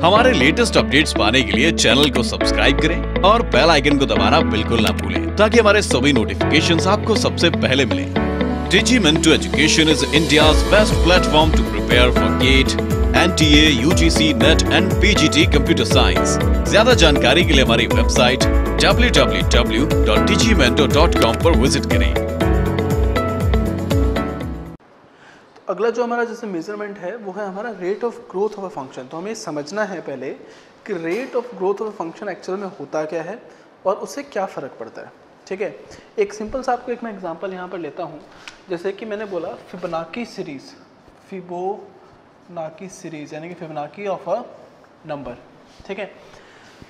हमारे latest updates पाने के लिए चैनल को सब्सक्राइब करें और बेल आइकन को दबाना बिल्कुल ना भूलें ताकि हमारे सभी नोटिफिकेशंस आपको सबसे पहले मिलें। Digimentor Education is India's best platform to prepare for GATE, NTA, UGC, NET and PGT Computer Science। ज्यादा जानकारी के लिए हमारी वेबसाइट www.digimentor.com पर विजिट करें। अगला जो हमारा जैसे मेजरमेंट है वो है हमारा rate of growth of a function. तो हमें समझना है पहले कि rate of growth of a function actual में होता क्या है और उससे क्या फ़र्क पड़ता है। ठीक है, एक सिंपल सा आपको एक मैं एग्जांपल यहाँ पर लेता हूँ। जैसे कि मैंने बोला फिबोनाची सीरीज़ यानी कि फिबोनाची ऑफ अ नंबर। ठीक है,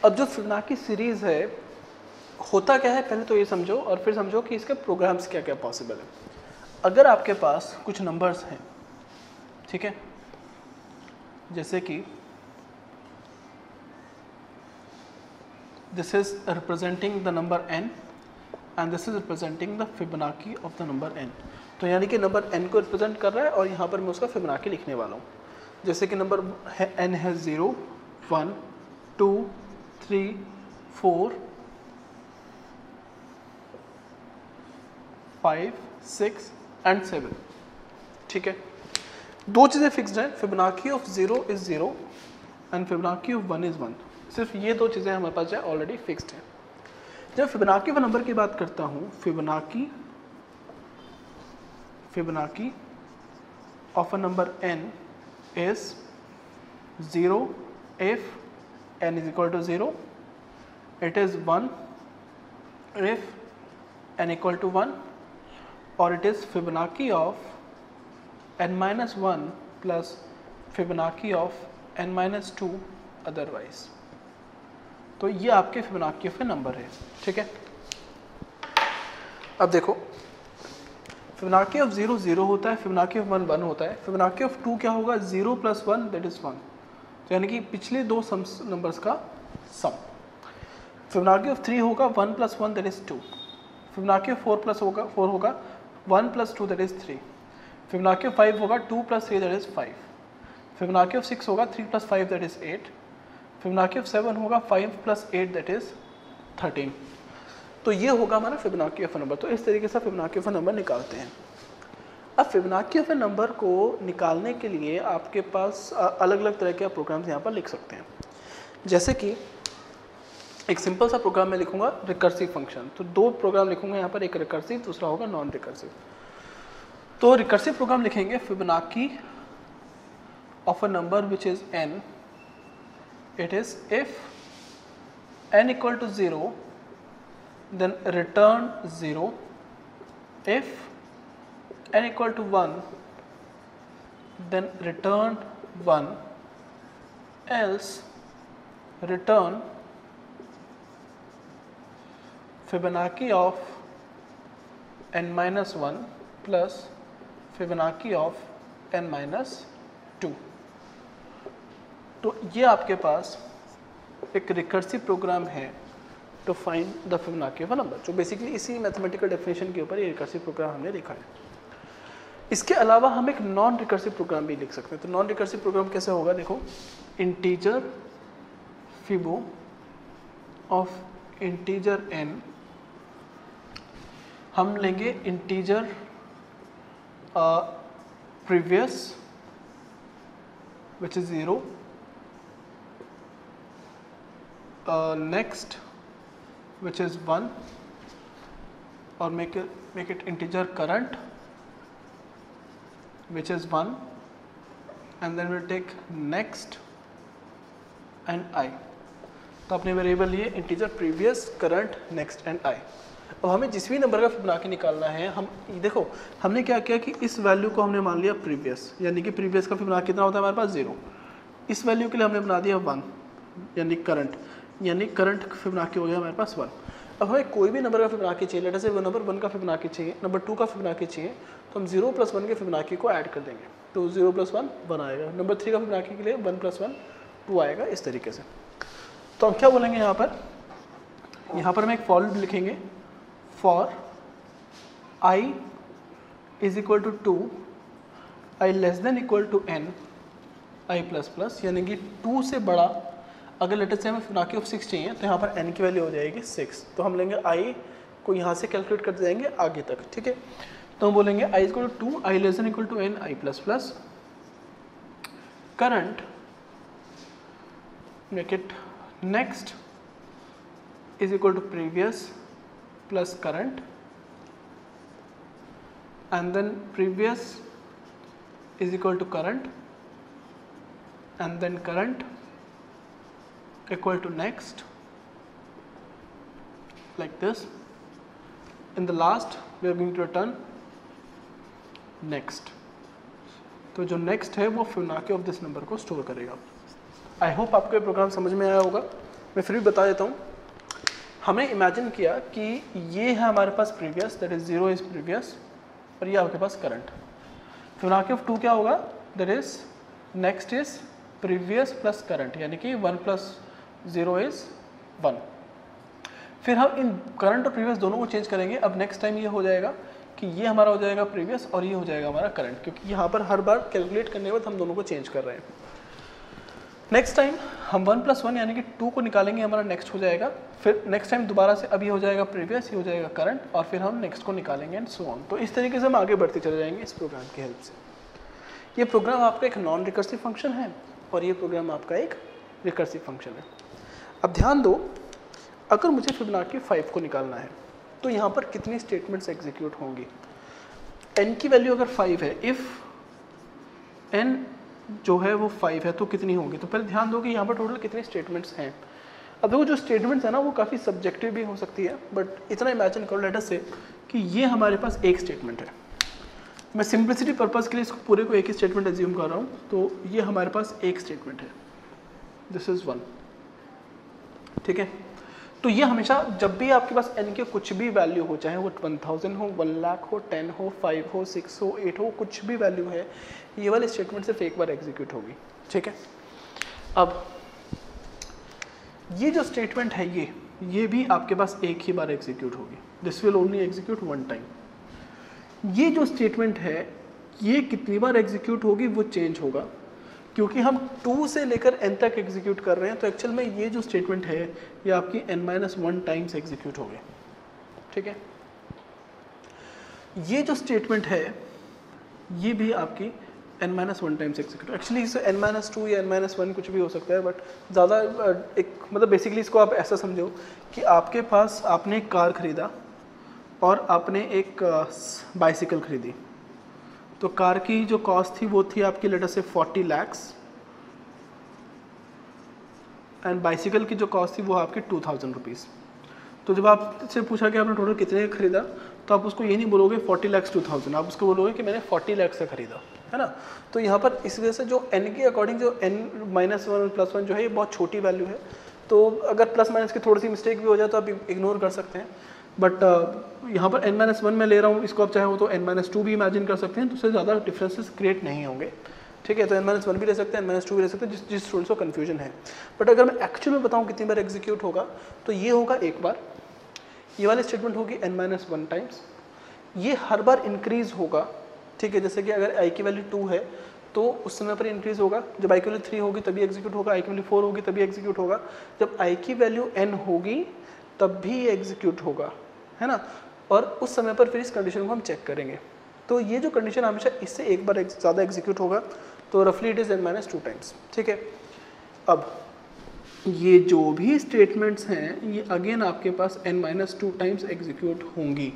अब जो फिबोनाची सीरीज़ है होता क्या है पहले तो ये समझो और फिर समझो कि इसके प्रोग्राम्स क्या क्या पॉसिबल है। अगर आपके पास कुछ नंबर्स हैं, ठीक है, जैसे कि this is representing the number n and this is representing the Fibonacci of the number n। तो यानी कि नंबर n को रिप्रेजेंट कर रहा है और यहाँ पर मैं उसका फिबोनाची लिखने वाला हूँ। जैसे कि नंबर n है 0, 1, 2, 3, 4, 5, 6 एंड 7। ठीक है, दो चीज़ें फिक्स्ड हैं, Fibonacci of 0 is 0 and Fibonacci of 1 is 1। सिर्फ ये दो चीज़ें हमारे पास जो है ऑलरेडी फिक्स्ड हैं। जब फिबोनाची ऑफ नंबर की बात करता हूँ, Fibonacci of a number n is 0 if n is equal to 0, it is 1 if n equal to 1, or it is Fibonacci of n minus 1 plus Fibonacci of n minus 2 otherwise। तो ये आपके Fibonacci of number है। ठीक है, अब देखो Fibonacci of 0 0 होता है, फिबोनाची ऑफ 1 1 होता है, फिबोनाची ऑफ 2 क्या होगा 0 प्लस 1 दैट इज 1। तो यानी कि पिछले दो नंबर्स का सम। फिबोनाची ऑफ 3 होगा 1 plus 1 that is 2। Fibonacci of 4 होगा 1 plus 2 that is 3। Fibonacci of 5 होगा 2 plus 3 that is 5। Fibonacci of 6 होगा 3 plus 5 that is 8। Fibonacci of 7 होगा 5 प्लस 8 दैट इज 13। तो ये होगा हमारा फिबोनाची ऑफ नंबर। तो इस तरीके से फिबोनाची ऑफ नंबर निकालते हैं। अब फिबोनाची ऑफ नंबर को निकालने के लिए आपके पास अलग अलग तरह के प्रोग्राम्स यहाँ पर लिख सकते हैं। जैसे कि एक सिंपल सा प्रोग्राम मैं लिखूंगा रिकर्सिव फंक्शन। तो दो प्रोग्राम लिखूंगा यहाँ पर, एक रिकर्सिव दूसरा होगा नॉन रिकर्सिव। तो रिकर्सिव प्रोग्राम लिखेंगे Fibonacci of a number which is n, it is if n equal to 0 then return 0, if n equal to 1 then return 1, else return Fibonacci of n minus 1 plus Fibonacci of n minus 2। तो ये आपके पास एक recursive program है to find the Fibonacci of a number, जो basically इसी mathematical definition के ऊपर ये रिकर्सिव प्रोग्राम हमने लिखा है। इसके अलावा हम एक नॉन रिकर्सिव प्रोग्राम भी लिख सकते हैं। तो नॉन रिकर्सिव प्रोग्राम कैसे होगा, देखो इंटीजर फिबो ऑफ इंटीजर n, हम लेंगे integer previous which is 0, next which is 1, or make it integer current which is 1, and then we'll take next and I। तो अपने वेरिएबल लिए integer previous, current, next and I. अब हमें जिस भी number का फिबोनाची निकालना है, हम देखो हमने क्या किया कि इस वैल्यू को हमने मान लिया प्रीवियस, यानी कि प्रीवियस का फिबोनाची कितना होता है हमारे पास 0। इस वैल्यू के लिए हमने बना दिया 1 यानी करंट फिबोनाची हो गया हमारे पास 1। अब हमें कोई भी नंबर का फिबोनाची चाहिए, लेटर से वो नंबर 1 का फिबोनाची चाहिए, नंबर 2 का फिबोनाची चाहिए, तो हम 0 प्लस 1 के फिबोनाची को ऐड कर देंगे। तो 0 प्लस 1 1 आएगा। नंबर 3 का फिबोनाची के लिए 1 प्लस 1 2 आएगा, इस तरीके से। तो हम क्या बोलेंगे यहाँ पर हम एक फॉर लूप लिखेंगे, for i is equal to 2, i less than equal to n, I plus plus, यानी कि 2 से बड़ा अगर लेटर से हमें फिबोनाची ऑफ 6 चाहिए तो यहाँ पर n की वैल्यू हो जाएगी 6। तो हम लेंगे i को यहाँ से कैलकुलेट करते जाएंगे आगे तक, ठीक है। तो हम बोलेंगे i equal to 2, i less than equal to n, i plus plus, current make it next is equal to previous plus current, and then previous is equal to current, and then current equal to next, like this. In the last we are going to return next. तो जो next है वो Fibonacci of this number को store करेगा। I hope आपको ये programme समझ में आया होगा। मैं फिर भी बता देता हूँ। हमने इमेजिन किया कि ये है हमारे पास previous, that is 0 is previous, और ये आपके पास करंट। फिबोनाची ऑफ 2 क्या होगा, that is next is previous plus current, यानी कि 1 प्लस 0 इज 1। फिर हम इन करंट और प्रीवियस दोनों को चेंज करेंगे। अब नेक्स्ट टाइम ये हो जाएगा कि ये हमारा हो जाएगा प्रीवियस और ये हो जाएगा हमारा करंट, क्योंकि यहाँ पर हर बार कैलकुलेट करने के बाद हम दोनों को चेंज कर रहे हैं। नेक्स्ट टाइम हम 1 प्लस 1 यानी कि 2 को निकालेंगे, हमारा नेक्स्ट हो जाएगा। फिर नेक्स्ट टाइम दोबारा से अब ये हो जाएगा प्रीवियस, ये हो जाएगा करंट, और फिर हम नेक्स्ट को निकालेंगे एंड सो ऑन। तो इस तरीके से हम आगे बढ़ते चले जाएंगे इस प्रोग्राम की हेल्प से। ये प्रोग्राम आपका एक नॉन रिकर्सिव फंक्शन है और ये प्रोग्राम आपका एक रिकर्सिव फंक्शन है। अब ध्यान दो, अगर मुझे फिबोनाची 5 को निकालना है तो यहाँ पर कितनी स्टेटमेंट्स एग्जीक्यूट होंगी। n की वैल्यू अगर 5 है, इफ़ n जो है वो 5 है तो कितनी होगी। तो पहले ध्यान दो कि यहाँ पर टोटल कितने स्टेटमेंट्स हैं। अब देखो जो स्टेटमेंट्स है ना वो काफ़ी सब्जेक्टिव भी हो सकती है, बट इतना इमेजिन करो लेटर से कि ये हमारे पास एक स्टेटमेंट है। मैं सिंप्लिसिटी पर्पज़ के लिए इसको पूरे को एक ही स्टेटमेंट एज्यूम कर रहा हूँ। तो ये हमारे पास एक स्टेटमेंट है, दिस इज़ 1, ठीक है। तो ये हमेशा जब भी आपके पास n के कुछ भी वैल्यू हो, चाहे वो 1000 हो, 1 लाख हो, 10 हो, 5 हो, 6 हो, 8 हो, कुछ भी वैल्यू है, ये वाली स्टेटमेंट सिर्फ एक बार एग्जीक्यूट होगी, ठीक है। अब ये जो स्टेटमेंट है ये भी आपके पास एक ही बार एग्जीक्यूट होगी, this will only execute 1 time. ये जो स्टेटमेंट है ये कितनी बार एग्जीक्यूट होगी वो चेंज होगा, क्योंकि हम 2 से लेकर n तक एग्जीक्यूट कर रहे हैं। तो एक्चुअल में ये जो स्टेटमेंट है ये आपकी n-1 टाइम्स एग्जीक्यूट होगी, ठीक है। ये जो स्टेटमेंट है ये भी आपकी n-1 टाइम्स एग्जीक्यूट। एक्चुअली इसे n-2 या n-1 कुछ भी हो सकता है, बट ज़्यादा एक मतलब बेसिकली इसको आप ऐसा समझो कि आपके पास आपने एक कार खरीदा और आपने एक बाइसिकल खरीदी। तो कार की जो कॉस्ट थी वो थी आपकी लेटर से 40 lakhs एंड बाइसिकल की जो कॉस्ट थी वो आपकी 2000 रुपीज़। तो जब आपसे पूछा कि आपने टोटल कितने का खरीदा, तो आप उसको ये नहीं बोलोगे 40 lakhs 2000, आप उसको बोलोगे कि मैंने 40 lakhs का खरीदा, है ना। तो यहाँ पर इस वजह से जो n के अकॉर्डिंग जो n-1 प्लस 1 जो है ये बहुत छोटी वैल्यू है। तो अगर प्लस माइनस की थोड़ी सी मिस्टेक भी हो जाए तो आप इग्नोर कर सकते हैं, बट यहाँ पर n-1 में ले रहा हूँ, इसको आप चाहे हो तो n-2 भी इमेजिन कर सकते हैं, तो उससे ज़्यादा डिफरेंसेस क्रिएट नहीं होंगे, ठीक है। तो n-1 भी ले सकते हैं, n-2 भी ले सकते हैं, जिस स्टूडेंट्स को कन्फ्यूजन है। बट अगर मैं एक्चुअल में बताऊँ कितनी बार एग्जीक्यूट होगा, तो ये होगा एक बार, ये वाली स्टेटमेंट होगी n-1 टाइम्स, ये हर बार इंक्रीज़ होगा, ठीक है। जैसे कि अगर i की वैल्यू 2 है तो उस समय पर इंक्रीज़ होगा, जब i की वैल्यू 3 होगी तभी एग्जीक्यूट होगा, i की वैल्यू 4 होगी तभी एग्जीक्यूट होगा, जब i की वैल्यू n होगी तब भी एग्जीक्यूट होगा, है ना। और उस समय पर फिर इस कंडीशन को हम चेक करेंगे। तो ये जो कंडीशन हमेशा इससे एक बार ज़्यादा एग्जीक्यूट होगा, तो रफली इट इज़ n-2 टाइम्स, ठीक है। अब ये जो भी स्टेटमेंट्स हैं ये अगेन आपके पास n-2 टाइम्स एग्जीक्यूट होंगी,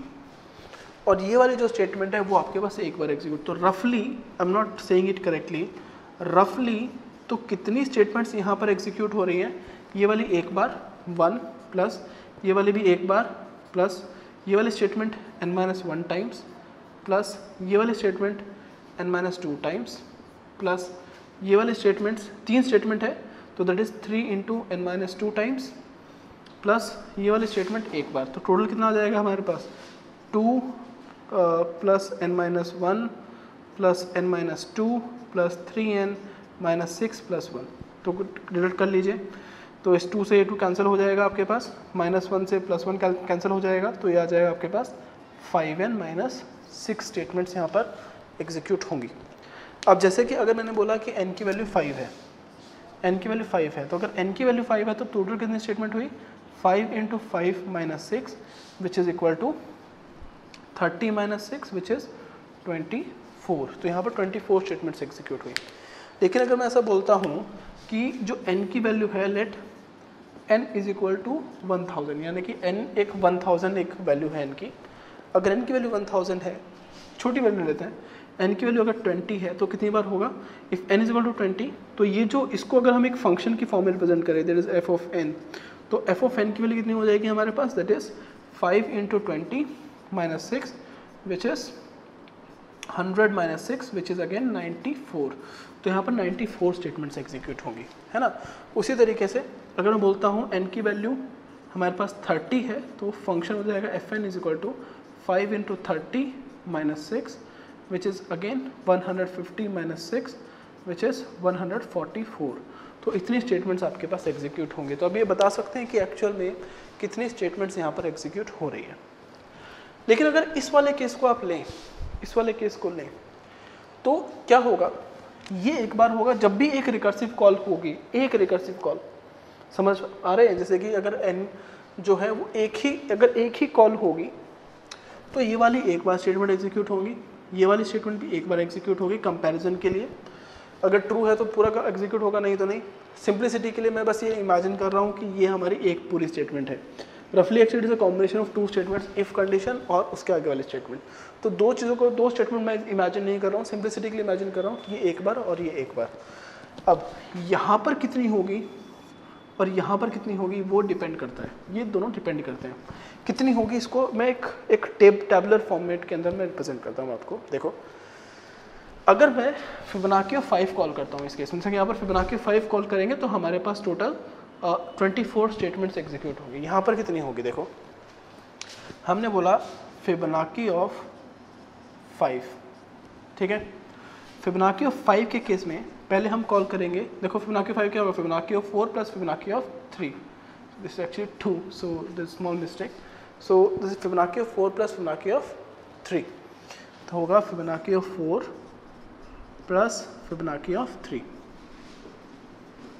और ये वाली जो स्टेटमेंट है वो आपके पास एक बार एग्जीक्यूट। तो रफली, I am not saying it correctly, रफली तो कितनी स्टेटमेंट्स यहाँ पर एग्जीक्यूट हो रही हैं, ये वाली एक बार 1 प्लस ये वाली भी एक बार प्लस ये वाली स्टेटमेंट n-1 टाइम्स प्लस ये वाली स्टेटमेंट n-2 टाइम्स प्लस ये वाली स्टेटमेंट्स, 3 स्टेटमेंट है तो that is 3 into n-2 times plus ये वाली स्टेटमेंट एक बार। तो टोटल कितना आ जाएगा हमारे पास 2 plus n-1 plus n-2 plus 3n-6 plus 1। तो डिडक्ट कर लीजिए, तो इस 2 से ये 2 कैंसिल हो जाएगा आपके पास, -1 से +1 कैंसिल हो जाएगा, तो ये आ जाएगा आपके पास 5n-6 स्टेटमेंट्स यहाँ पर एग्जीक्यूट होंगी। अब जैसे कि अगर मैंने बोला कि n की वैल्यू 5 है, n की वैल्यू 5 है, तो अगर n की वैल्यू 5 है तो टोटल कितनी स्टेटमेंट हुई 5 × 5 - 6 which is equal to 30 - 6 which is 24। तो यहाँ पर 24 स्टेटमेंट्स एग्जीक्यूट हुई। लेकिन अगर मैं ऐसा बोलता हूँ कि जो n की वैल्यू है let n is equal to 1000, यानी कि n एक 1000 एक वैल्यू है n की। अगर n की वैल्यू 1000 है, छोटी वैल्यू लेते हैं, n की वैल्यू अगर 20 है तो कितनी बार होगा, if n is equal to 20, तो ये जो इसको अगर हम एक फंक्शन की फॉर्म में रिप्रेजेंट करें that is f of n, तो f ऑफ n की वैल्यू कितनी हो जाएगी हमारे पास, that is 5 × 20 - 6 which is 100 - 6 which is again 94। तो यहाँ पर 94 स्टेटमेंट्स एग्जीक्यूट होंगी, है ना। उसी तरीके से अगर मैं बोलता हूँ n की वैल्यू हमारे पास 30 है तो फंक्शन हो जाएगा fn is equal to 5 × 30 - 6 which is again 150 - 6 which is 144। तो इतनी स्टेटमेंट्स आपके पास एग्जीक्यूट होंगे। तो अब ये बता सकते हैं कि एक्चुअल में कितनी स्टेटमेंट्स यहाँ पर एग्जीक्यूट हो रही है। लेकिन अगर इस वाले केस को आप लें, इस वाले केस को लें, तो क्या होगा, ये एक बार होगा जब भी एक रिकर्सिव कॉल होगी, एक रिकर्सिव कॉल, समझ आ रहे हैं। जैसे कि अगर n जो है वो अगर एक ही कॉल होगी तो ये वाली एक बार स्टेटमेंट एग्जीक्यूट होगी, ये वाली स्टेटमेंट भी एक बार एग्जीक्यूट होगी कंपैरिजन के लिए। अगर ट्रू है तो पूरा का एग्जीक्यूट होगा, नहीं तो नहीं। सिंप्लिसिटी के लिए मैं बस ये इमेजिन कर रहा हूँ कि ये हमारी एक पूरी स्टेटमेंट है। रफली actually is a combination of 2 statements, if condition और उसके आगे वाली स्टेटमेंट। तो दो चीज़ों को, 2 स्टेटमेंट मैं इमेजिन नहीं कर रहा हूँ, सिंप्लिसिटी के लिए इमेजिन कर रहा हूँ, ये एक बार और ये एक बार। अब यहाँ पर कितनी होगी और यहाँ पर कितनी होगी वो डिपेंड करता है, ये दोनों डिपेंड करते हैं। कितनी होगी इसको मैं एक टैबुलर फॉर्मेट के अंदर मैं रिप्रेजेंट करता हूँ आपको। देखो, अगर मैं फिबोनाची ऑफ 5 कॉल करता हूँ इस केस में, यहाँ पर फिबोनाची ऑफ 5 कॉल करेंगे तो हमारे पास टोटल 24 स्टेटमेंट्स एग्जीक्यूट होंगी। यहाँ पर कितनी होगी, देखो हमने बोला फिबोनाची ऑफ 5, ठीक है। फिबोनाची ऑफ 5 के केस में पहले हम कॉल करेंगे, देखो फिबोनाची 5 क्या होगा, Fibonacci of 4 plus Fibonacci of 3, this is actually 2, so this small mistake, so this is Fibonacci of 4 plus Fibonacci of 3, तो होगा Fibonacci of 4 plus Fibonacci of 3,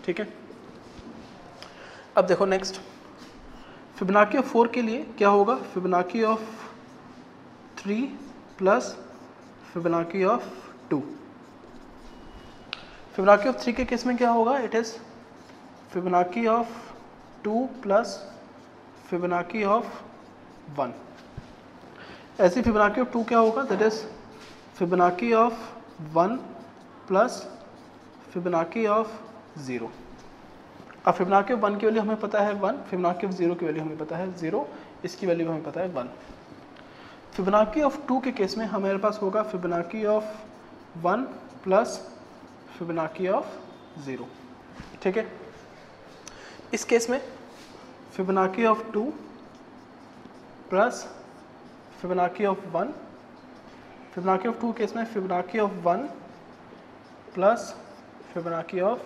ठीक है। अब देखो नेक्स्ट, फिबोनाची ऑफ 4 के लिए क्या होगा, Fibonacci of 3 plus Fibonacci of 2। Fibonacci of 3 के केस में क्या होगा, it is Fibonacci of 2 plus Fibonacci of 1। ऐसे फिबोनाची ऑफ 2 क्या होगा, that is Fibonacci of 1 plus Fibonacci of 0। अब फिबोनाची ऑफ 1 की वैल्यू हमें पता है 1, फिबोनाची ऑफ 0 की वैल्यू हमें पता है 0, इसकी वैल्यू हमें पता है 1। फिबोनाची ऑफ 2 के केस में हमारे पास होगा Fibonacci of 1 plus Fibonacci of 0, ठीक है। इस केस में Fibonacci of 2 plus Fibonacci of 1, Fibonacci of 2 case में Fibonacci of 1 plus Fibonacci of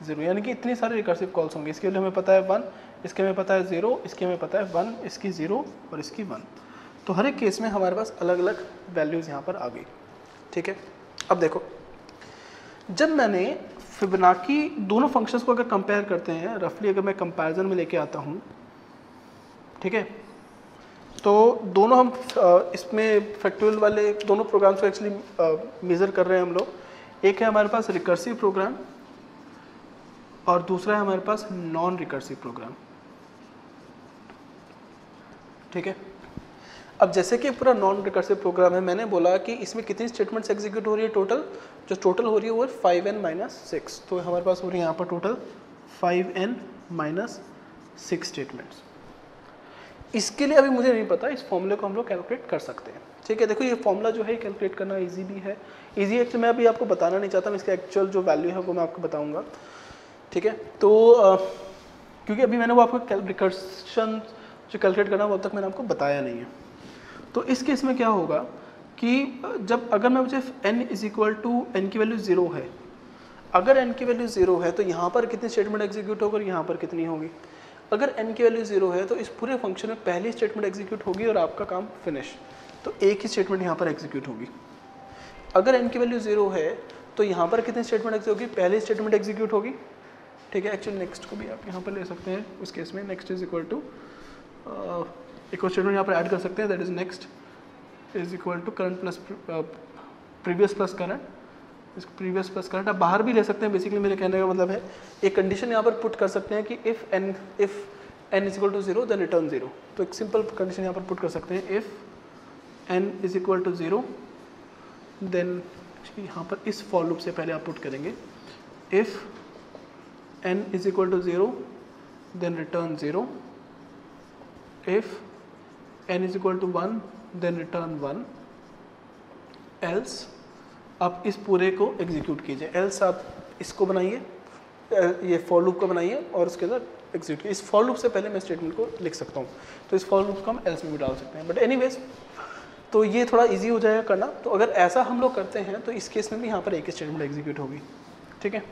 0, यानी कि इतनी सारी रिकर्सिव कॉल्स होंगी। इसके लिए हमें पता है 1, इसके हमें पता है 0, इसके हमें पता है 1, इसकी 0 और इसकी 1। तो हर एक केस में हमारे पास अलग अलग वैल्यूज़ यहाँ पर आ गई, ठीक है। अब देखो, जब मैंने फिबोनाची दोनों फंक्शंस को अगर कंपेयर करते हैं, रफली अगर मैं कंपैरिजन में लेके आता हूँ, ठीक है, तो दोनों हम इसमें फैक्टोरियल वाले दोनों प्रोग्राम्स को एक्चुअली मेज़र कर रहे हैं हम लोग। एक है हमारे पास रिकर्सिव प्रोग्राम और दूसरा है हमारे पास नॉन रिकर्सिव प्रोग्राम, ठीक है। अब जैसे कि पूरा नॉन रिकर्सिव प्रोग्राम है, मैंने बोला कि इसमें कितनी स्टेटमेंट्स एग्जीक्यूट हो रही है, टोटल हो रही है वो 5n - 6। तो हमारे पास हो रही है यहाँ पर टोटल 5n - 6 स्टेटमेंट्स। इसके लिए अभी मुझे नहीं पता, इस फॉर्मूले को हम लोग कैलकुलेट कर सकते हैं, ठीक है। देखो ये फॉर्मूला जो है कैलकुलेट करना ईजी भी है, ईजी एक्चुअली मैं अभी आपको बताना नहीं चाहता, मैं इसका एक्चुअल जो वैल्यू है वो मैं आपको बताऊँगा, ठीक है। तो क्योंकि अभी मैंने वो आपको रिकर्शन जो कैलकुलेट करना वो अब तक मैंने आपको बताया नहीं है। तो इस केस में क्या होगा कि जब अगर मैं मुझे n is equal to n की वैल्यू 0 है, अगर n की वैल्यू 0 है तो यहाँ पर कितनी स्टेटमेंट एग्जीक्यूट होगी और यहाँ पर कितनी होगी। अगर n की वैल्यू 0 है तो इस पूरे फंक्शन में पहली स्टेटमेंट एग्जीक्यूट होगी और आपका काम फिनिश, तो एक ही स्टेटमेंट यहाँ पर एग्जीक्यूट होगी। अगर n की वैल्यू 0 है तो यहाँ पर कितनी स्टेटमेंट एग्जीक्यूट होगी, पहली स्टेटमेंट एग्जीक्यूट होगी, ठीक है। एक्चुअली नेक्स्ट को भी आप यहाँ पर ले सकते हैं, उस केस में नेक्स्ट इज इक्वल टू एक और स्टेटमेंट यहाँ पर ऐड कर सकते हैं, that is next is equal to current plus previous plus current, previous plus current आप बाहर भी ले सकते हैं। बेसिकली मेरे कहने का मतलब है एक कंडीशन यहाँ पर पुट कर सकते हैं कि if n is equal to 0 then return 0। तो एक सिंपल कंडीशन यहाँ पर पुट कर सकते हैं, if n is equal to 0 then यहाँ पर इस फॉर लूप से पहले आप पुट करेंगे, if n is equal to 0 then return 0, if n is equal to 1 then return 1, else आप इस पूरे को एग्जीक्यूट कीजिए, एल्स आप इसको बनाइए, ये फॉर लूप को बनाइए और उसके अंदर एग्जीक्यूट। इस फॉर लूप से पहले मैं स्टेटमेंट को लिख सकता हूँ, तो इस फॉर लूप को हम एल्स में भी डाल सकते हैं, बट एनीवेज तो ये थोड़ा इजी हो जाएगा करना। तो अगर ऐसा हम लोग करते हैं तो इस केस में भी यहाँ पर एक ही स्टेटमेंट एग्जीक्यूट होगी, ठीक है।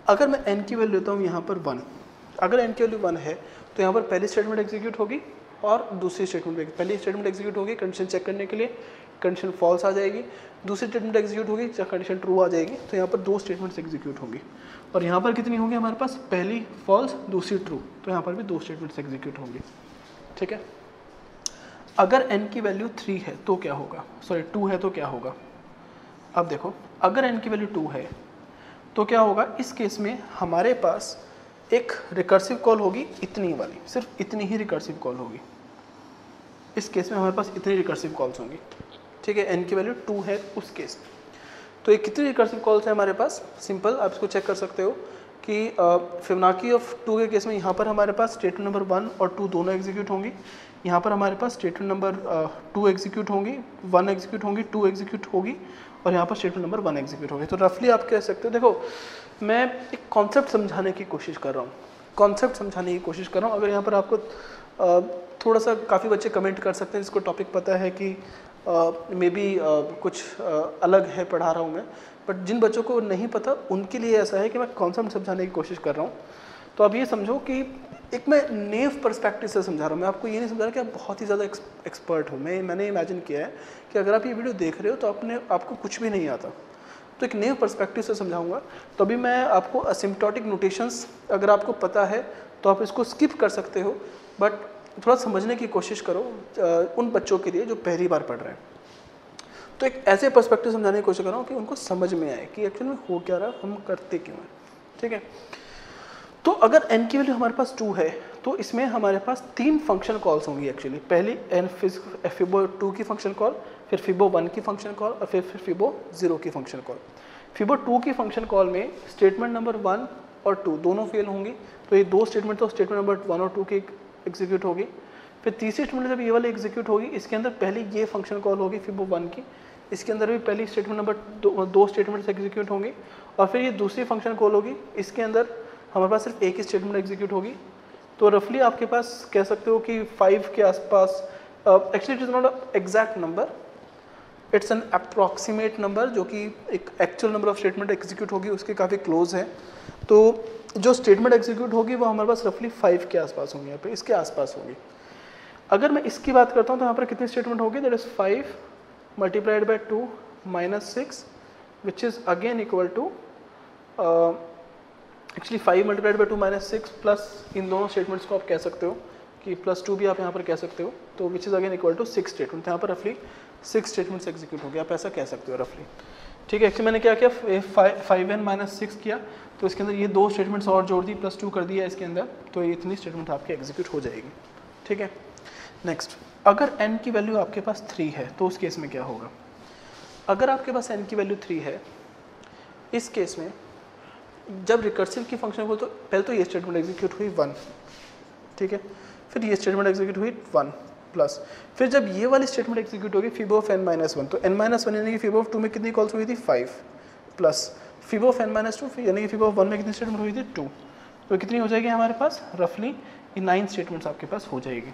अगर मैं n की वैल्यू लेता हूँ यहाँ पर 1, अगर n की वैल्यू 1 है तो यहाँ पर पहली स्टेटमेंट एग्जीक्यूट होगी और दूसरी स्टेटमेंट, पहली स्टेटमेंट एग्जीक्यूट होगी कंडीशन चेक करने के लिए, कंडीशन फॉल्स आ जाएगी, दूसरी स्टेटमेंट एग्जीक्यूट होगी जब कंडीशन ट्रू आ जाएगी, तो यहाँ पर दो स्टेटमेंट्स एग्जीक्यूट होंगी। और यहाँ पर कितनी होंगी हमारे पास, पहली फॉल्स दूसरी ट्रू, तो यहाँ पर भी दो स्टेटमेंट्स एग्जीक्यूट होंगी, ठीक है। अगर n की वैल्यू 3 है तो क्या होगा, सॉरी 2 है तो क्या होगा। अब देखो अगर n की वैल्यू 2 है तो क्या होगा, इस केस में हमारे पास एक रिकर्सिव कॉल होगी इतनी वाली, सिर्फ इतनी ही रिकर्सिव कॉल होगी। इस केस में हमारे पास इतनी रिकर्सिव कॉल्स होंगी, ठीक है। n की वैल्यू 2 है उस केस में, तो ये कितनी रिकर्सिव कॉल्स है हमारे पास, सिंपल आप इसको चेक कर सकते हो कि फिबोनाची ऑफ 2 के केस में यहाँ पर हमारे पास स्टेटमेंट नंबर 1 और 2 दोनों एग्जीक्यूट होंगी, यहाँ पर हमारे पास स्टेटमेंट नंबर 2 एग्जीक्यूट होंगी, 1 एग्जीक्यूट होंगी, 2 एग्जीक्यूट होगी और यहाँ पर स्टेटमेंट नंबर 1 एग्जीक्यूट होगी। तो रफली आप कह सकते हो, देखो मैं एक कॉन्सेप्ट समझाने की कोशिश कर रहा हूँ, कॉन्सेप्ट समझाने की कोशिश कर रहा हूँ। अगर यहाँ पर आपको थोड़ा सा, काफ़ी बच्चे कमेंट कर सकते हैं जिसको टॉपिक पता है कि मे बी कुछ अलग है पढ़ा रहा हूँ मैं, बट जिन बच्चों को नहीं पता उनके लिए ऐसा है कि मैं कॉन्सेप्ट समझाने की कोशिश कर रहा हूँ। तो आप ये समझो कि एक मैं नेव पर्सपेक्टिव से समझा रहा हूँ, मैं आपको ये नहीं समझा रहा कि आप बहुत ही ज़्यादा एक्सपर्ट हो। मैंने इमेजिन किया है कि अगर आप ये वीडियो देख रहे हो तो आपको कुछ भी नहीं आता, तो एक नेव पर्सपेक्टिव से समझाऊंगा। तो अभी मैं आपको असिम्प्टोटिक नोटेशंस अगर आपको पता है तो आप इसको स्किप कर सकते हो, बट थोड़ा समझने की कोशिश करो उन बच्चों के लिए जो पहली बार पढ़ रहे हैं। तो एक ऐसे पर्सपेक्टिव समझाने की कोशिश कर रहा हूँ कि उनको समझ में आए कि एक्चुअली में हो क्या रहा है, हम करते क्यों हैं, ठीक है। तो अगर n की वैल्यू हमारे पास 2 है तो इसमें हमारे पास 3 फंक्शन कॉल्स होंगी एक्चुअली। पहली फिबो 2 की फंक्शन कॉल, फिर फिबो 1 की फंक्शन कॉल और फिर फिबो 0 की फंक्शन कॉल। फिबो 2 की फंक्शन कॉल में स्टेटमेंट नंबर 1 और 2 दोनों फेल होंगी, तो ये दो स्टेटमेंट तो स्टेटमेंट नंबर 1 और 2 की एग्जीक्यूट होगी। फिर तीसरी स्टेटमेंट जब ये वाली एग्जीक्यूट होगी, इसके अंदर पहली ये फंक्शन कॉल होगी फिबो 1 की, इसके अंदर भी पहली स्टेटमेंट नंबर दो स्टेटमेंट्स एग्जीक्यूट होंगी, और फिर ये दूसरी फंक्शन कॉल होगी, इसके अंदर हमारे पास सिर्फ एक ही स्टेटमेंट एग्जीक्यूट होगी। तो रफली आपके पास कह सकते हो कि 5 के आसपास, actually it is not exact number, it's an approximate number, जो कि एक actual number of statement execute होगी उसके काफ़ी क्लोज है। तो जो स्टेटमेंट एग्जीक्यूट होगी वो हमारे पास रफली 5 के आसपास होंगी, यहाँ पे इसके आसपास होगी। अगर मैं इसकी बात करता हूँ तो यहाँ पर कितनी स्टेटमेंट होगी, that is 5 multiplied by 2 minus 6 which is again equal to actually 5 multiplied by 2 minus 6 plus इन दोनों स्टेटमेंट्स को आप कह सकते हो कि +2 भी आप यहाँ पर कह सकते हो, तो which is again equal to 6 statement. यहाँ पर रफली 6 स्टेटमेंट्स एग्जीक्यूट हो गया, आप ऐसा कह सकते हो रफली, ठीक है। एक्चुअली मैंने क्या किया, 5n माइनस 6 किया, तो इसके अंदर ये दो स्टेटमेंट्स और जोड़ दी, +2 कर दिया इसके अंदर, तो ये इतनी स्टेटमेंट आपकी एग्जीक्यूट हो जाएगी, ठीक है। नेक्स्ट, अगर n की वैल्यू आपके पास 3 है तो उस केस में क्या होगा। अगर आपके पास n की वैल्यू 3 है, इस केस में जब रिकर्सिव की फंक्शन को, तो पहले तो ये स्टेटमेंट एग्जीक्यूट हुई 1, ठीक है, फिर ये स्टेटमेंट एग्जीक्यूट हुई 1 प्लस, फिर जब ये वाली स्टेटमेंट एग्जीक्यूट होगी फिबो ऑफ n माइनस 1, तो n माइनस 1 यानी कि फिबो ऑफ 2 में कितनी कॉल्स हुई थी 5 प्लस फिबो ऑफ n माइनस 2 यानी कि फिबो ऑफ 1 में कितनी स्टेटमेंट हुई थी 2, तो कितनी हो जाएगी हमारे पास रफली 9 स्टेटमेंट्स आपके पास हो जाएगी।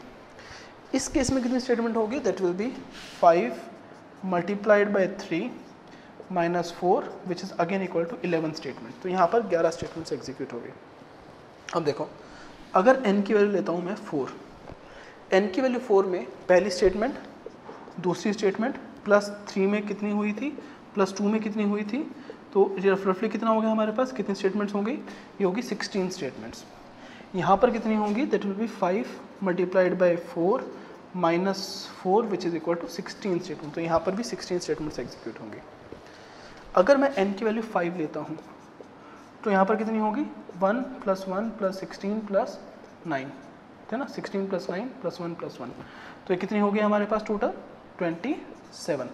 इस केस में कितनी स्टेटमेंट होगी, that will be 5 multiplied by 3 minus 4 which is again equal to 11 statement. तो यहाँ पर 11 स्टेटमेंट्स एग्जीक्यूट हो गए। अब देखो, अगर n की वैल्यू लेता हूँ मैं 4, n की वैल्यू 4 में पहली स्टेटमेंट, दूसरी स्टेटमेंट, +3 में कितनी हुई थी, +2 में कितनी हुई थी, तो रफली कितना हो गया हमारे पास, कितनी स्टेटमेंट्स होंगी, ये होगी 16 स्टेटमेंट्स। यहाँ पर कितनी होंगी, that will be 5 multiplied by 4 minus 4 which is equal to 16 statement. तो यहाँ पर भी 16 स्टेटमेंट्स एग्जीक्यूट होंगे। अगर मैं n की वैल्यू 5 लेता हूँ तो यहाँ पर कितनी होगी, 1 + 1 + 16 + 9, है ना, 16 + 9 + 1 + 1, तो ये कितनी होगी हमारे पास टोटल 27।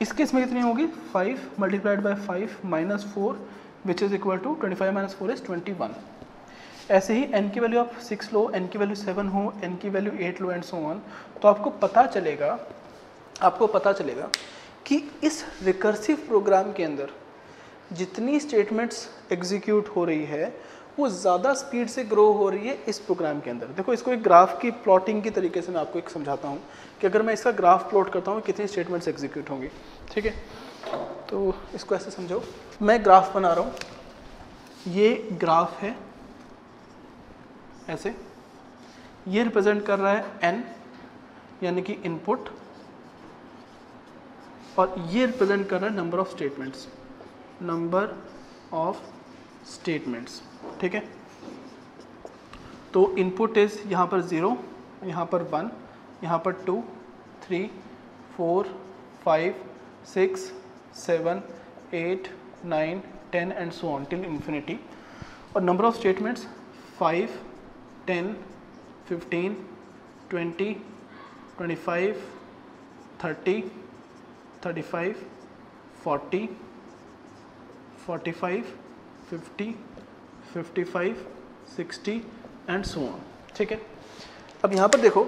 इस केस में कितनी होगी, 5 multiplied by 5 minus 4 which is equal to 25 minus 4 is 21। ऐसे ही n की वैल्यू आप 6 लो, n की वैल्यू 7 हो, n की value 8 low and so on, तो आपको पता चलेगा कि इस रिकर्सिव प्रोग्राम के अंदर जितनी स्टेटमेंट्स एग्जीक्यूट हो रही है वो ज़्यादा स्पीड से ग्रो हो रही है इस प्रोग्राम के अंदर। देखो इसको एक ग्राफ की प्लॉटिंग की तरीके से मैं आपको एक समझाता हूँ कि अगर मैं इसका ग्राफ प्लॉट करता हूँ कितनी स्टेटमेंट्स एग्जीक्यूट होंगी, ठीक है। तो इसको ऐसे समझो, मैं ग्राफ बना रहा हूँ, ये ग्राफ है ऐसे, ये रिप्रेजेंट कर रहा है n यानी कि इनपुट, और ये रिप्रेजेंट कर रहा है नंबर ऑफ स्टेटमेंट्स, ठीक है। तो इनपुट इज यहाँ पर 0, यहाँ पर 1, यहाँ पर 2, 3, 4, 5, 6, 7, 8, 9, 10 and so on till infinity. और number of statements 5, 10, 15, 20, 25, 30, 35, 40, 45, 50, 55, 60 and so on, ठीक है। अब यहाँ पर देखो,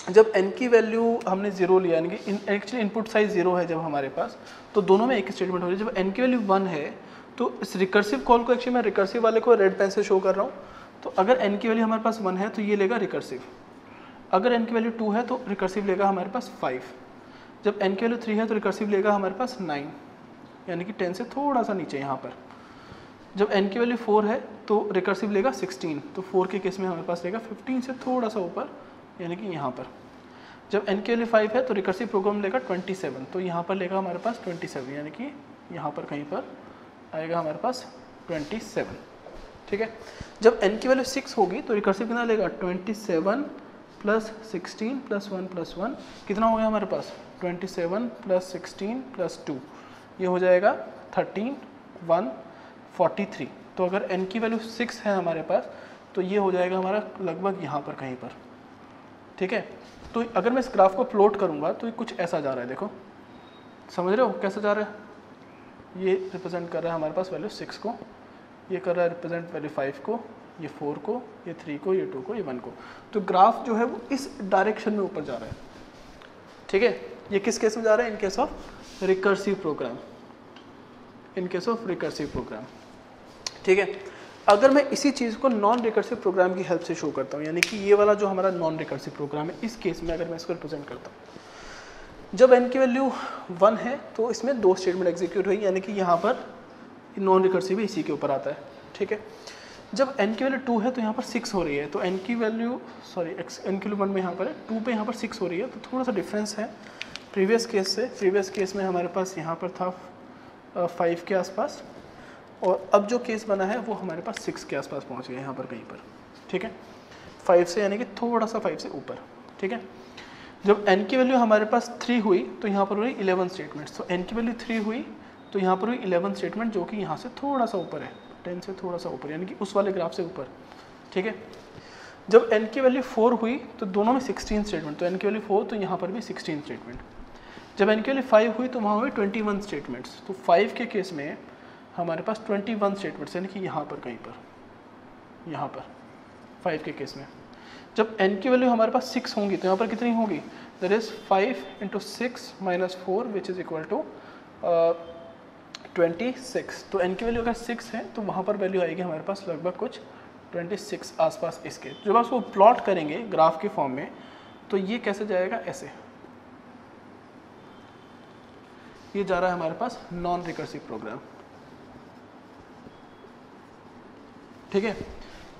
जब n की वैल्यू हमने 0 लिया, यानी कि एक्चुअली इनपुट साइज 0 है जब हमारे पास, तो दोनों में एक स्टेटमेंट हो रही है। जब n की वैल्यू 1 है तो इस रिकर्सिव कॉल को, एक्चुअली मैं रिकर्सिव वाले को रेड पेन से शो कर रहा हूँ, तो अगर n की वैल्यू हमारे पास 1 है तो ये लेगा रिकर्सिव, अगर n की वैल्यू 2 है तो रिकर्सिव लेगा हमारे पास 5, जब n की वैल्यू 3 है तो रिकर्सिव लेगा हमारे पास 9, यानी कि 10 से थोड़ा सा नीचे यहाँ पर। जब n की वैल्यू 4 है तो रिकर्सिव लेगा 16, तो 4 के केस में हमारे पास लेगा 15 से थोड़ा सा ऊपर, यानी कि यहाँ पर। जब n की वैल्यू 5 है तो रिकर्सिव प्रोग्राम लेगा 27, तो यहाँ पर लेगा हमारे पास 27, यानी कि यहाँ पर कहीं पर आएगा हमारे पास 27, ठीक है। जब n की वैल्यू 6 होगी तो रिकर्सिव कितना लेगा, 27 + 16 + 1 + 1 कितना हो गया हमारे पास, 27 + 16 + 2, ये हो जाएगा 13, 1, 43। तो अगर n की वैल्यू 6 है हमारे पास तो ये हो जाएगा हमारा लगभग यहाँ पर कहीं पर, ठीक है। तो अगर मैं इस ग्राफ को प्लॉट करूँगा तो ये कुछ ऐसा जा रहा है, देखो समझ रहे हो कैसे जा रहा है, ये रिप्रेजेंट कर रहा है हमारे पास वैल्यू 6 को, ये कर रहा है रिप्रेजेंट वैल्यू 5 को, ये 4 को, ये 3 को, ये 2 को, ये 1 को। तो ग्राफ जो है वो इस डायरेक्शन में ऊपर जा रहा है, ठीक है। ये किस केस में जा रहा है, in case of recursive program, ठीक है। अगर मैं इसी चीज़ को नॉन रिकर्सिव प्रोग्राम की हेल्प से शो करता हूँ, यानी कि ये वाला जो हमारा नॉन रिकर्सिव प्रोग्राम है, इस केस में अगर मैं इसको रिप्रेजेंट करता हूँ, जब n की वैल्यू 1 है तो इसमें 2 स्टेटमेंट एग्जीक्यूट हुई, यानी कि यहाँ पर नॉन रिकर्सिव भी इसी के ऊपर आता है, ठीक है। जब n की वैल्यू 2 है तो यहाँ पर 6 हो रही है, तो n की वैल्यू n की वैल्यू 1 में यहाँ पर है, 2 पे यहाँ पर 6 हो रही है, तो थोड़ा सा डिफरेंस है प्रीवियस केस से। प्रीवियस केस में हमारे पास यहाँ पर था 5 के आसपास, और अब जो केस बना है वो हमारे पास 6 के आसपास पहुँच गया यहाँ पर कहीं पर, ठीक है, 5 से यानी कि थोड़ा सा 5 से ऊपर, ठीक है। जब n की वैल्यू हमारे पास 3 हुई तो यहाँ पर हुई 11 स्टेटमेंट्स, तो n की वैल्यू 3 हुई तो यहाँ पर हुई 11 स्टेटमेंट, जो कि यहाँ से थोड़ा सा ऊपर है, 10 से थोड़ा सा ऊपर, यानी कि उस वाले ग्राफ से ऊपर, ठीक है। जब n की वैल्यू 4 हुई तो दोनों में 16 स्टेटमेंट, तो n की वैल्यू 4 तो यहाँ पर भी 16 स्टेटमेंट। जब n की वैल्यू 5 हुई तो वहाँ हुई 21 स्टेटमेंट्स, तो 5 के केस में हमारे पास 21 स्टेटमेंट्स, यानी कि यहाँ पर कहीं पर, यहाँ पर 5 के केस में। जब n की वैल्यू हमारे पास 6 होंगी तो यहाँ पर कितनी होगी, that is 5 × 6 - 4 which is equal to 26। तो n की वैल्यू अगर 6 है तो वहाँ पर वैल्यू आएगी हमारे पास लगभग कुछ 26 आसपास इसके। जब आप उसको प्लॉट करेंगे ग्राफ के फॉर्म में तो ये कैसे जाएगा, ऐसे ये जा रहा है हमारे पास नॉन रिकर्सिव प्रोग्राम, ठीक है।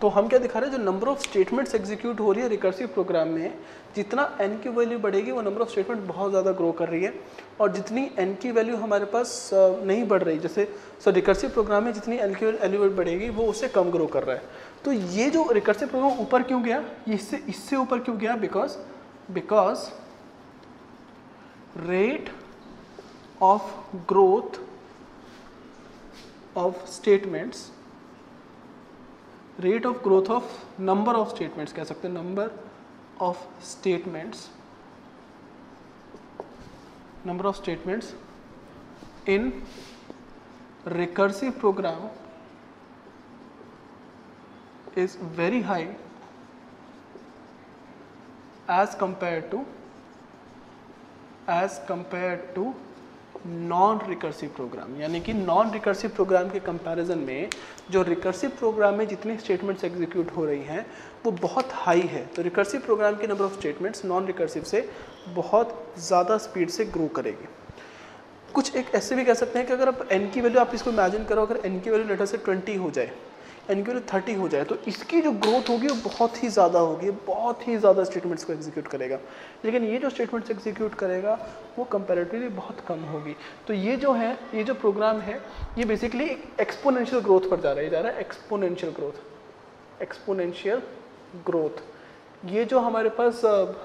तो हम क्या दिखा रहे हैं, जो नंबर ऑफ स्टेटमेंट्स एग्जीक्यूट हो रही है रिकर्सिव प्रोग्राम में, जितना n की वैल्यू बढ़ेगी वो नंबर ऑफ स्टेटमेंट बहुत ज़्यादा ग्रो कर रही है, और जितनी n की वैल्यू हमारे पास नहीं बढ़ रही, जैसे रिकर्सिव प्रोग्राम में जितनी n की वैल्यू बढ़ेगी वो उससे कम ग्रो कर रहा है। तो ये जो रिकर्सिव प्रोग्राम ऊपर क्यों गया, इससे ऊपर क्यों गया, because rate of growth of statements, rate of growth of number of statements कह सकते हैं, number of statements in recursive program is very high as compared to non recursive program. यानी कि नॉन रिकर्सिव प्रोग्राम के comparison में जो recursive programme में जितनी स्टेटमेंट्स एग्जीक्यूट हो रही हैं वो बहुत हाई है। तो रिकर्सिव प्रोग्राम के number of statements non recursive से बहुत ज़्यादा स्पीड से ग्रो करेगी। कुछ एक ऐसे भी कह सकते हैं कि अगर आप n की वैल्यू, आप इसको इमेजिन करो, अगर n की वैल्यू लेटर से 20 हो जाए, n की वैल्यू 30 हो जाए, तो इसकी जो ग्रोथ होगी वो बहुत ही ज़्यादा होगी, बहुत ही ज़्यादा स्टेटमेंट्स को एग्जीक्यूट करेगा। लेकिन ये जो स्टेटमेंट्स एग्जीक्यूट करेगा वो कंपैरेटिवली बहुत कम होगी। तो ये जो है, ये जो प्रोग्राम है, ये बेसिकली एक एक्सपोनेंशियल ग्रोथ पर जा रहा है, एक्सपोनेंशियल ग्रोथ। ये जो हमारे पास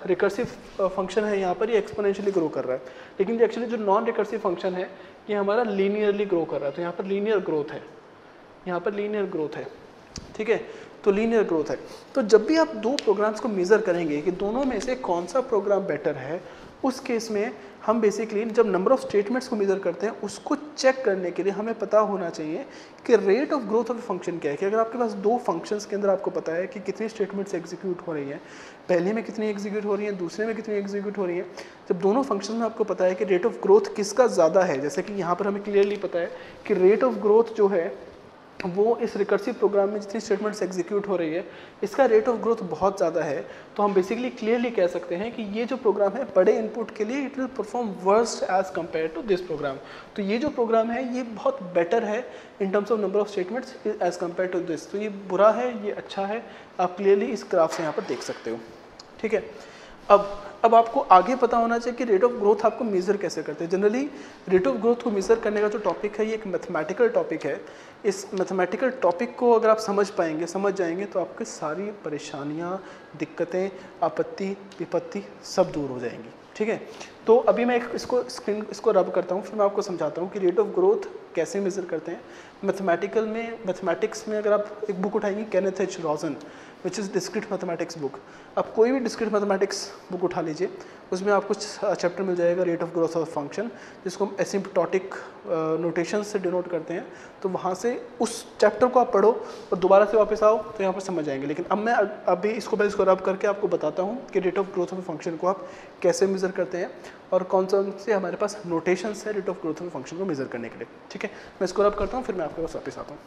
रिकर्सिव फंक्शन है यहाँ पर, ये एक्सपोनेंशियली ग्रो कर रहा है, लेकिन एक्चुअली जो नॉन रिकर्सिव फंक्शन है ये हमारा लीनियरली ग्रो कर रहा है। तो यहाँ पर लीनियर ग्रोथ है, यहाँ पर लीनियर ग्रोथ है, ठीक है। तो लीनियर ग्रोथ है। तो जब भी आप दो प्रोग्राम्स को मेज़र करेंगे कि दोनों में से कौन सा प्रोग्राम बेटर है, उस केस में हम बेसिकली जब नंबर ऑफ स्टेटमेंट्स को मेज़र करते हैं उसको चेक करने के लिए हमें पता होना चाहिए कि rate of growth of function क्या है। कि अगर आपके पास दो फंक्शंस के अंदर आपको पता है कि कितनी स्टेटमेंट्स एग्जीक्यूट हो रही हैं, पहले में कितनी एग्जीक्यूट हो रही हैं, दूसरे में कितनी एग्जीक्यूट हो रही हैं, जब दोनों फंक्शन में आपको पता है कि रेट ऑफ ग्रोथ किसका ज़्यादा है, जैसे कि यहाँ पर हमें क्लियरली पता है कि रेट ऑफ ग्रोथ जो है वो इस रिकर्सिव प्रोग्राम में जितनी स्टेटमेंट्स एग्जीक्यूट हो रही है इसका रेट ऑफ ग्रोथ बहुत ज़्यादा है, तो हम बेसिकली क्लियरली कह सकते हैं कि ये जो प्रोग्राम है बड़े इनपुट के लिए it will perform worst as compare to this program. तो ये जो प्रोग्राम है ये बहुत बेटर है in terms of number of statements as compare to this. तो ये बुरा है, ये अच्छा है, आप क्लियरली इस ग्राफ से यहाँ पर देख सकते हो, ठीक है। अब आपको आगे पता होना चाहिए कि रेट ऑफ ग्रोथ आपको मेज़र कैसे करते हैं। जनरली रेट ऑफ ग्रोथ को मेज़र करने का जो टॉपिक है ये एक मैथमेटिकल टॉपिक है। इस मैथमेटिकल टॉपिक को अगर आप समझ जाएंगे तो आपकी सारी परेशानियाँ, दिक्कतें, आपत्ति विपत्ति सब दूर हो जाएंगी, ठीक है। तो अभी मैं इसको रब करता हूँ, फिर मैं आपको समझाता हूँ कि रेट ऑफ ग्रोथ कैसे मेज़र करते हैं। मैथमेटिक्स में अगर आप एक बुक उठाएंगे Kenneth H Rosen which is discrete mathematics book, आप कोई भी डिस्क्रीट मैथमेटिक्स बुक उठा लीजिए, उसमें आपको चैप्टर मिल जाएगा rate of growth of function, जिसको हम एसिम्प्टोटिक नोटेशन से डिनोट करते हैं। तो वहाँ से उस चैप्टर को आप पढ़ो और दोबारा से वापस आओ तो यहाँ पर समझ जाएंगे। लेकिन अब मैं अभी इसको रब करके आपको बताता हूँ कि rate of growth of function को आप कैसे मेज़र करते हैं और कौन से हमारे पास नोटेशंस है rate of growth of function को मेज़र करने के लिए, ठीक है। मैं इसको रब करता हूँ, फिर मैं आपके पास वापस आता हूँ।